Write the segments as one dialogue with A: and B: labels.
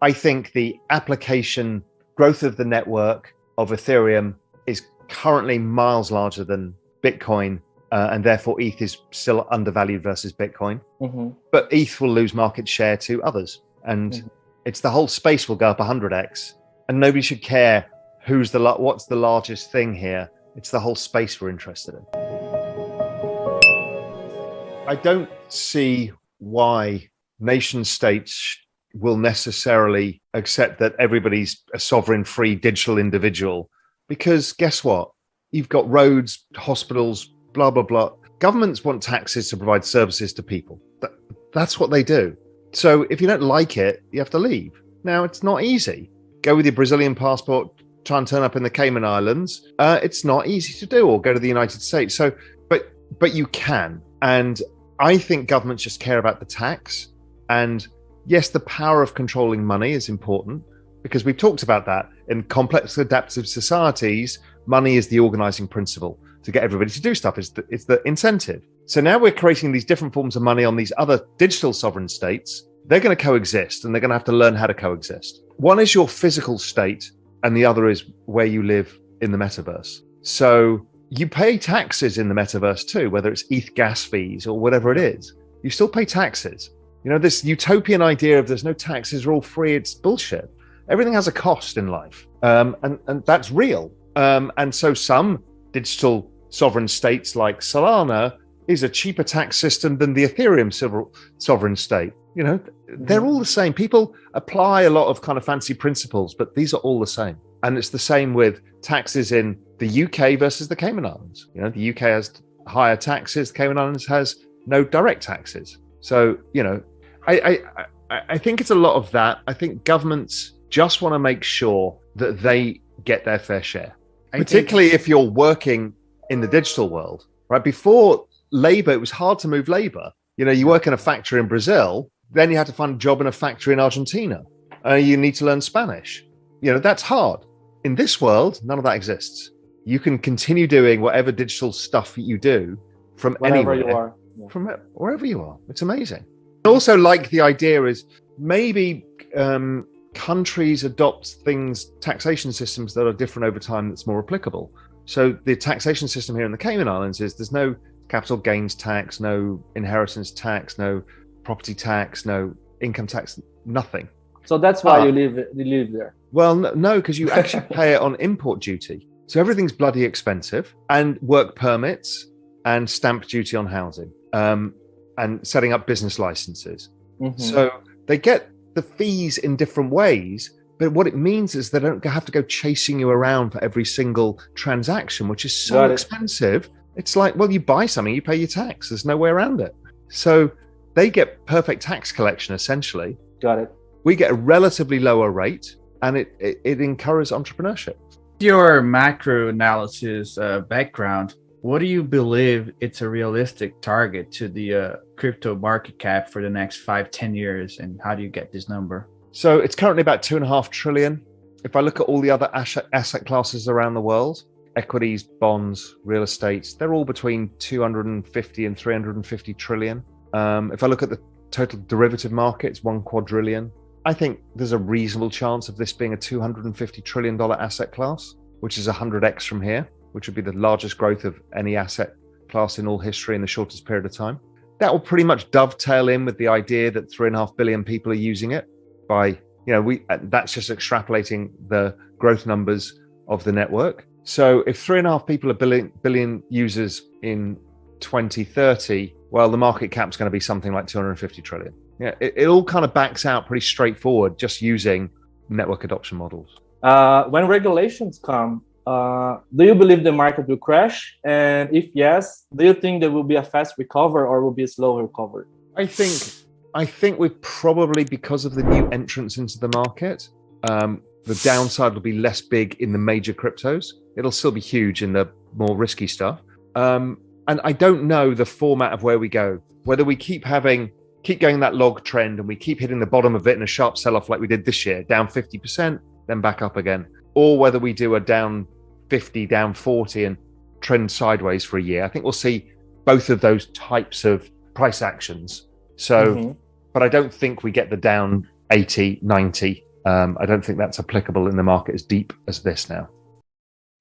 A: I think the application growth of the network of Ethereum is currently miles larger than Bitcoin, and therefore ETH is still undervalued versus Bitcoin. But ETH will lose market share to others, and it's the whole space will go up 100x, and nobody should care what's the largest thing here. It's the whole space we're interested in. I don't see why nation states will necessarily accept that everybody's a sovereign, free, digital individual, because guess what? You've got roads, hospitals, blah, blah, blah. Governments want taxes to provide services to people. That's what they do. So if you don't like it, you have to leave. Now, it's not easy. Go with your Brazilian passport, try and turn up in the Cayman Islands. It's not easy to do, or go to the United States. So, but you can. And I think governments just care about the tax. And yes, the power of controlling money is important, because we've talked about that. In complex adaptive societies, money is the organizing principle to get everybody to do stuff. It's the incentive. So now we're creating these different forms of money on these other digital sovereign states. They're going to coexist, and they're going to have to learn how to coexist. One is your physical state, and the other is where you live in the metaverse. So you pay taxes in the metaverse too, whether it's ETH gas fees or whatever it is. You still pay taxes. You know, this utopian idea of there's no taxes, are all free, it's bullshit. Everything has a cost in life, and that's real. And so some digital sovereign states like Solana is a cheaper tax system than the Ethereum sovereign state. You know, they're all the same. People apply a lot of kind of fancy principles, but these are all the same. And it's the same with taxes in the UK versus the Cayman Islands. You know, the UK has higher taxes, the Cayman Islands has no direct taxes. So, you know, I think it's a lot of that. I think governments just want to make sure that they get their fair share, particularly if you're working in the digital world, right? Before labor, it was hard to move labor. You know, you work in a factory in Brazil, then you had to find a job in a factory in Argentina. You need to learn Spanish. You know, that's hard. In this world, none of that exists. You can continue doing whatever digital stuff you do from
B: wherever
A: anywhere,
B: you are.
A: from wherever you are. It's amazing. I also like the idea is maybe countries adopt taxation systems that are different over time that's more applicable. So the taxation system here in the Cayman Islands is there's no capital gains tax, no inheritance tax, no property tax, no income tax, nothing.
B: So that's why you live there.
A: Well, no, because you actually pay it on import duty. So everything's bloody expensive, and work permits and stamp duty on housing, and setting up business licenses. So they get the fees in different ways, but what it means is they don't have to go chasing you around for every single transaction, which is so expensive. It's like, well, you buy something, you pay your tax. There's no way around it. So they get perfect tax collection, essentially.
B: Got it.
A: We get a relatively lower rate, and it encourages entrepreneurship.
C: Your macro analysis background, what do you believe it's a realistic target to the crypto market cap for the next 5-10 years? And how do you get this number?
A: So it's currently about 2.5 trillion. If I look at all the other asset classes around the world, equities, bonds, real estate, they're all between 250 and 350 trillion. If I look at the total derivative market, it's 1 quadrillion. I think there's a reasonable chance of this being a $250 trillion asset class, which is 100x from here, which would be the largest growth of any asset class in all history in the shortest period of time. That will pretty much dovetail in with the idea that 3.5 billion people are using it by, you know, that's just extrapolating the growth numbers of the network. So if 3.5 billion users in 2030, well, the market cap's going to be something like 250 trillion. Yeah, it all kind of backs out pretty straightforward, just using network adoption models.
B: When regulations come, do you believe the market will crash? And if yes, do you think there will be a fast recovery or will be a slow recovery?
A: I think we probably, because of the new entrants into the market, the downside will be less big in the major cryptos. It'll still be huge in the more risky stuff. And I don't know the format of where we go, whether we keep going that log trend and we keep hitting the bottom of it in a sharp sell-off like we did this year, down 50%, then back up again, or whether we do a down 50, down 40 and trend sideways for a year. I think we'll see both of those types of price actions. So, but I don't think we get the down 80, 90 I don't think that's applicable in the market as deep as this now.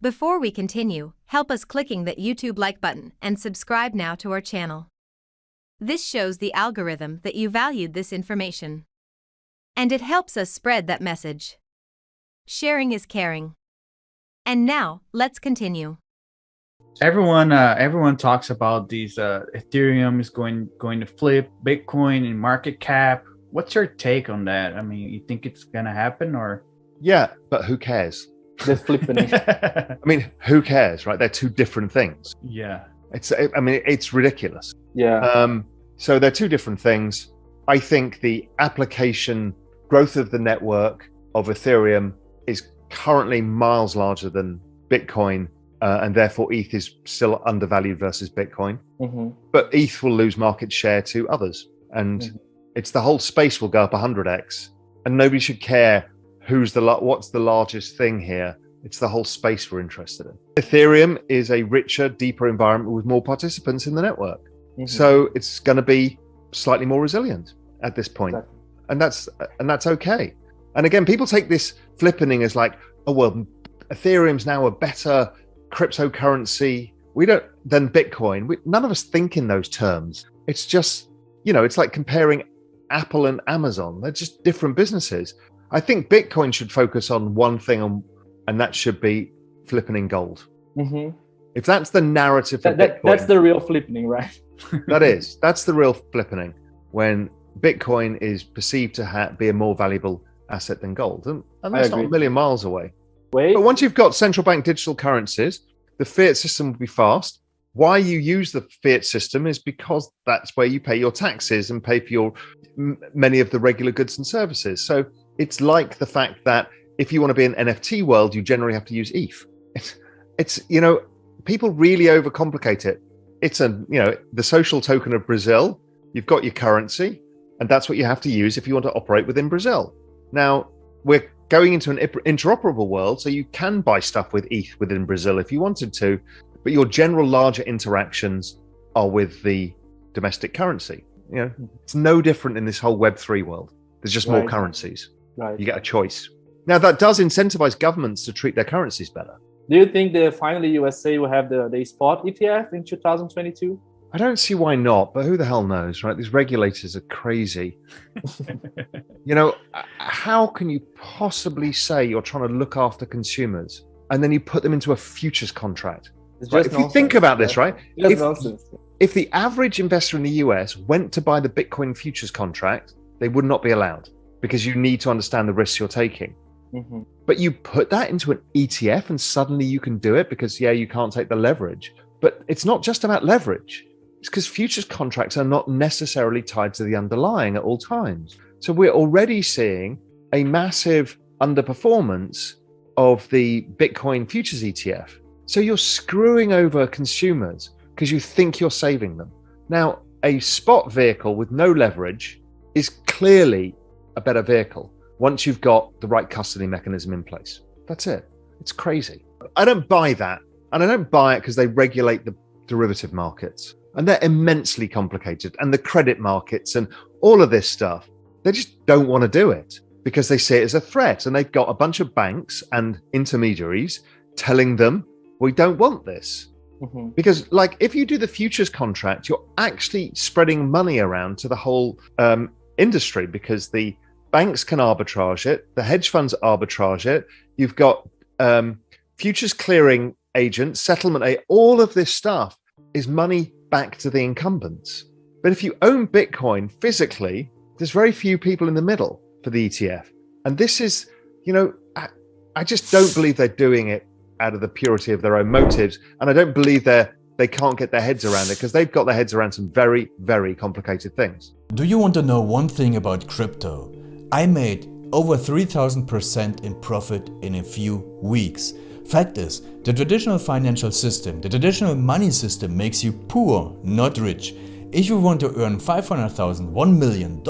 D: Before we continue, help us clicking that YouTube like button and subscribe now to our channel. This shows the algorithm that you valued this information. And it helps us spread that message. Sharing is caring. And now, let's continue.
C: Everyone talks about these Ethereum is going to flip, Bitcoin in market cap. What's your take on that? I mean, you think it's gonna happen or?
A: Yeah, but who cares?
B: The flipping.
A: I mean, who cares, right? They're two different things.
C: Yeah.
A: It's ridiculous.
B: Yeah.
A: So they're two different things. I think the application growth of the network of Ethereum is currently miles larger than Bitcoin, and therefore ETH is still undervalued versus Bitcoin.
B: Mm-hmm.
A: But ETH will lose market share to others, and it's the whole space will go up 100x, and nobody should care what's the largest thing here. It's the whole space we're interested in. Ethereum is a richer, deeper environment with more participants in the network. Mm-hmm. So it's going to be slightly more resilient at this point. Exactly. And that's okay. And again, people take this flippening as like, oh, well, Ethereum's now a better cryptocurrency than Bitcoin. None of us think in those terms. It's just, it's like comparing Apple and Amazon. They're just different businesses. I think Bitcoin should focus on one thing, and that should be flipping gold.
B: Mm-hmm.
A: If that's the narrative for Bitcoin,
B: that's the real flipping, right?
A: That's the real flipping, when Bitcoin is perceived to be a more valuable asset than gold. And that's not a million miles away. But once you've got central bank digital currencies, the fiat system will be fast. Why you use the fiat system is because that's where you pay your taxes and pay for many of the regular goods and services. So it's like the fact that if you want to be in NFT world, you generally have to use ETH. It's people really overcomplicate it. It's the social token of Brazil. You've got your currency, and that's what you have to use if you want to operate within Brazil. Now, we're going into an interoperable world, so you can buy stuff with ETH within Brazil if you wanted to, but your general larger interactions are with the domestic currency. It's no different in this whole Web3 world. There's just more currencies.
B: Right.
A: You get a choice. Now, that does incentivize governments to treat their currencies better.
B: Do you think that finally USA will have the spot ETF in 2022?
A: I don't see why not, but who the hell knows, right? These regulators are crazy. How can you possibly say you're trying to look after consumers and then you put them into a futures contract? Right? If you think about this, right? If the average investor in the US went to buy the Bitcoin futures contract, they would not be allowed, because you need to understand the risks you're taking.
B: Mm-hmm.
A: But you put that into an ETF and suddenly you can do it because, you can't take the leverage. But it's not just about leverage. It's because futures contracts are not necessarily tied to the underlying at all times. So we're already seeing a massive underperformance of the Bitcoin futures ETF. So you're screwing over consumers because you think you're saving them. Now, a spot vehicle with no leverage is clearly a better vehicle once you've got the right custody mechanism in place. That's it. It's crazy. I don't buy that. And I don't buy it because they regulate the derivative markets. And they're immensely complicated. And the credit markets and all of this stuff, they just don't want to do it because they see it as a threat. And they've got a bunch of banks and intermediaries telling them, we don't want this.
B: Mm-hmm.
A: Because if you do the futures contract, you're actually spreading money around to the whole industry, because the banks can arbitrage it, the hedge funds arbitrage it, you've got futures clearing agents, settlement, all of this stuff is money back to the incumbents. But if you own Bitcoin physically, there's very few people in the middle for the ETF. And this is, I just don't believe they're doing it out of the purity of their own motives. And I don't believe they can't get their heads around it, because they've got their heads around some very, very complicated things.
E: Do you want to know one thing about crypto? I made over 3,000% in profit in a few weeks. Fact is, the traditional financial system, the traditional money system makes you poor, not rich. If you want to earn $500,000, $1 million,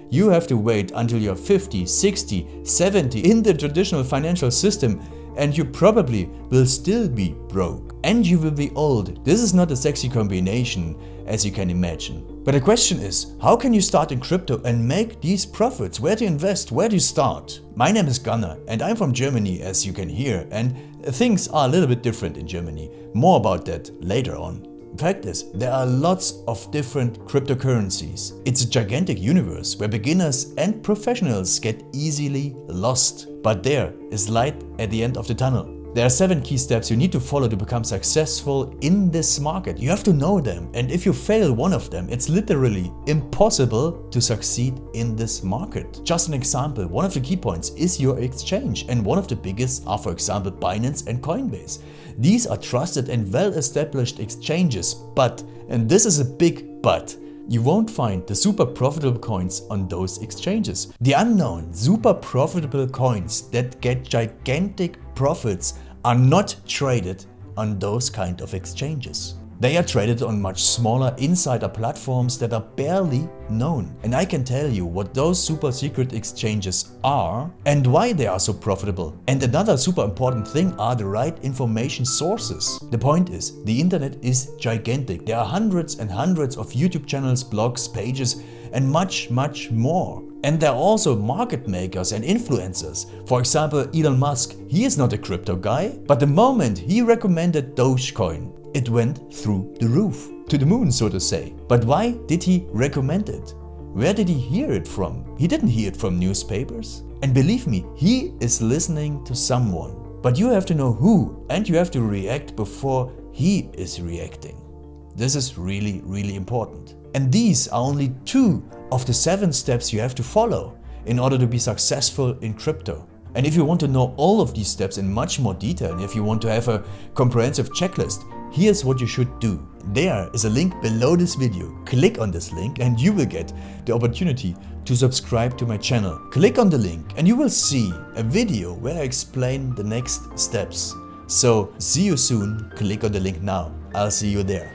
E: you have to wait until you're 50, 60, 70 in the traditional financial system, and you probably will still be broke. And you will be old. This is not a sexy combination, as you can imagine. But the question is, how can you start in crypto and make these profits? Where to invest? Where to start? My name is Gunnar and I'm from Germany, as you can hear, and things are a little bit different in Germany. More about that later on. Fact is, there are lots of different cryptocurrencies. It's a gigantic universe where beginners and professionals get easily lost. But there is light at the end of the tunnel. There are 7 key steps you need to follow to become successful in this market. You have to know them, and if you fail one of them, it's literally impossible to succeed in this market. Just an example, one of the key points is your exchange, and one of the biggest are, for example, Binance and Coinbase. These are trusted and well-established exchanges, but, and this is a big but, you won't find the super profitable coins on those exchanges. The unknown super profitable coins that get gigantic profits are not traded on those kind of exchanges. They are traded on much smaller insider platforms that are barely known. And I can tell you what those super secret exchanges are and why they are so profitable. And another super important thing are the right information sources. The point is, the internet is gigantic. There are hundreds and hundreds of YouTube channels, blogs, pages, and much more. And there are also market makers and influencers. For example, Elon Musk, he is not a crypto guy, but the moment he recommended Dogecoin, it went through the roof, to the moon, so to say. But why did he recommend it? Where did he hear it from? He didn't hear it from newspapers. And believe me, he is listening to someone. But you have to know who, and you have to react before he is reacting. This is really, really important. And these are only 2 of the 7 steps you have to follow in order to be successful in crypto. And if you want to know all of these steps in much more detail, and if you want to have a comprehensive checklist, here's what you should do. There is a link below this video. Click on this link and you will get the opportunity to subscribe to my channel. Click on the link and you will see a video where I explain the next steps. So see you soon. Click on the link now. I'll see you there.